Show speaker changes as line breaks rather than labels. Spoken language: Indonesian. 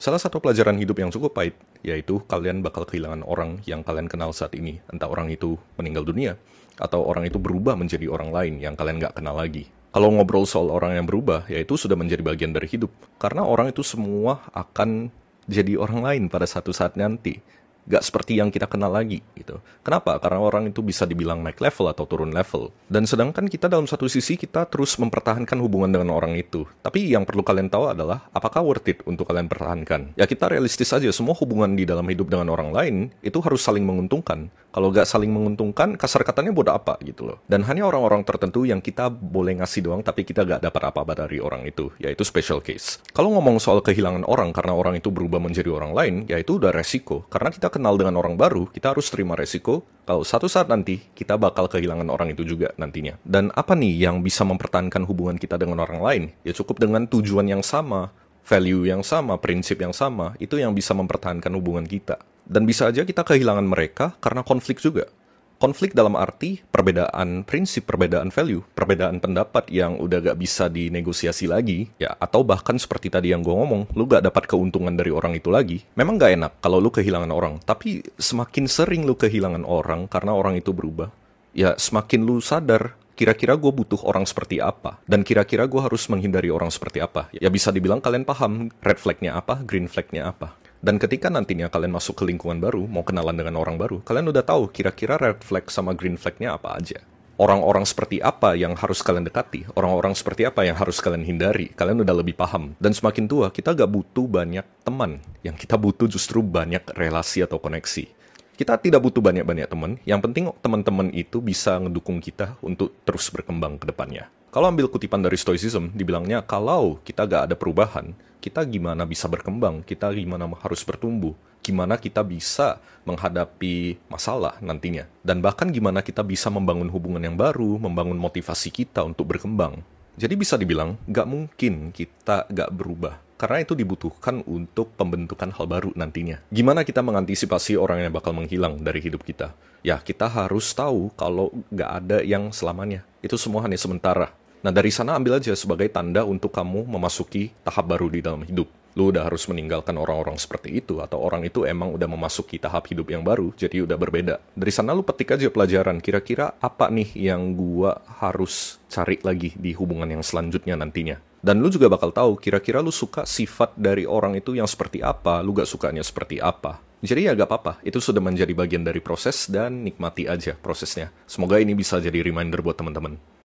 Salah satu pelajaran hidup yang cukup pahit, yaitu kalian bakal kehilangan orang yang kalian kenal saat ini. Entah orang itu meninggal dunia, atau orang itu berubah menjadi orang lain yang kalian nggak kenal lagi. Kalau ngobrol soal orang yang berubah, ya itu sudah menjadi bagian dari hidup. Karena orang itu semua akan jadi orang lain pada satu saat nanti. Gak seperti yang kita kenal lagi gitu. Kenapa? Karena orang itu bisa dibilang naik level atau turun level. Dan sedangkan kita dalam satu sisi kita terus mempertahankan hubungan dengan orang itu. Tapi yang perlu kalian tahu adalah apakah worth it untuk kalian pertahankan? Ya kita realistis aja, semua hubungan di dalam hidup dengan orang lain itu harus saling menguntungkan. Kalau gak saling menguntungkan, kasar katanya bodoh apa gitu loh. Dan hanya orang-orang tertentu yang kita boleh ngasih doang tapi kita gak dapat apa-apa dari orang itu, yaitu special case. Kalau ngomong soal kehilangan orang karena orang itu berubah menjadi orang lain, ya itu udah resiko. Karena kita kenal dengan orang baru, kita harus terima resiko kalau satu saat nanti kita bakal kehilangan orang itu juga nantinya. Dan apa nih yang bisa mempertahankan hubungan kita dengan orang lain? Ya cukup dengan tujuan yang sama, value yang sama, prinsip yang sama, itu yang bisa mempertahankan hubungan kita. Dan bisa aja kita kehilangan mereka karena konflik juga. Konflik dalam arti perbedaan prinsip, perbedaan value, perbedaan pendapat yang udah gak bisa dinegosiasi lagi, ya atau bahkan seperti tadi yang gue ngomong, lu gak dapat keuntungan dari orang itu lagi. Memang gak enak kalau lu kehilangan orang, tapi semakin sering lu kehilangan orang karena orang itu berubah, ya semakin lu sadar, kira-kira gue butuh orang seperti apa, dan kira-kira gue harus menghindari orang seperti apa. Ya bisa dibilang kalian paham red flag-nya apa, green flag-nya apa. Dan ketika nantinya kalian masuk ke lingkungan baru, mau kenalan dengan orang baru, kalian udah tahu kira-kira red flag sama green flag-nya apa aja. Orang-orang seperti apa yang harus kalian dekati, orang-orang seperti apa yang harus kalian hindari, kalian udah lebih paham. Dan semakin tua, kita gak butuh banyak teman, yang kita butuh justru banyak relasi atau koneksi. Kita tidak butuh banyak-banyak teman, yang penting teman-teman itu bisa ngedukung kita untuk terus berkembang ke depannya. Kalau ambil kutipan dari Stoicism, dibilangnya kalau kita gak ada perubahan, kita gimana bisa berkembang, kita gimana harus bertumbuh, gimana kita bisa menghadapi masalah nantinya, dan bahkan gimana kita bisa membangun hubungan yang baru, membangun motivasi kita untuk berkembang. Jadi bisa dibilang, gak mungkin kita gak berubah. Karena itu dibutuhkan untuk pembentukan hal baru nantinya. Gimana kita mengantisipasi orang yang bakal menghilang dari hidup kita? Ya, kita harus tahu kalau nggak ada yang selamanya. Itu semua hanya sementara. Nah, dari sana ambil aja sebagai tanda untuk kamu memasuki tahap baru di dalam hidup. Lu udah harus meninggalkan orang-orang seperti itu, atau orang itu emang udah memasuki tahap hidup yang baru, jadi udah berbeda. Dari sana lu petik aja pelajaran, kira-kira apa nih yang gua harus cari lagi di hubungan yang selanjutnya nantinya. Dan lu juga bakal tahu kira-kira lu suka sifat dari orang itu yang seperti apa, lu gak sukanya seperti apa. Jadi ya gak apa-apa, itu sudah menjadi bagian dari proses dan nikmati aja prosesnya. Semoga ini bisa jadi reminder buat teman-teman.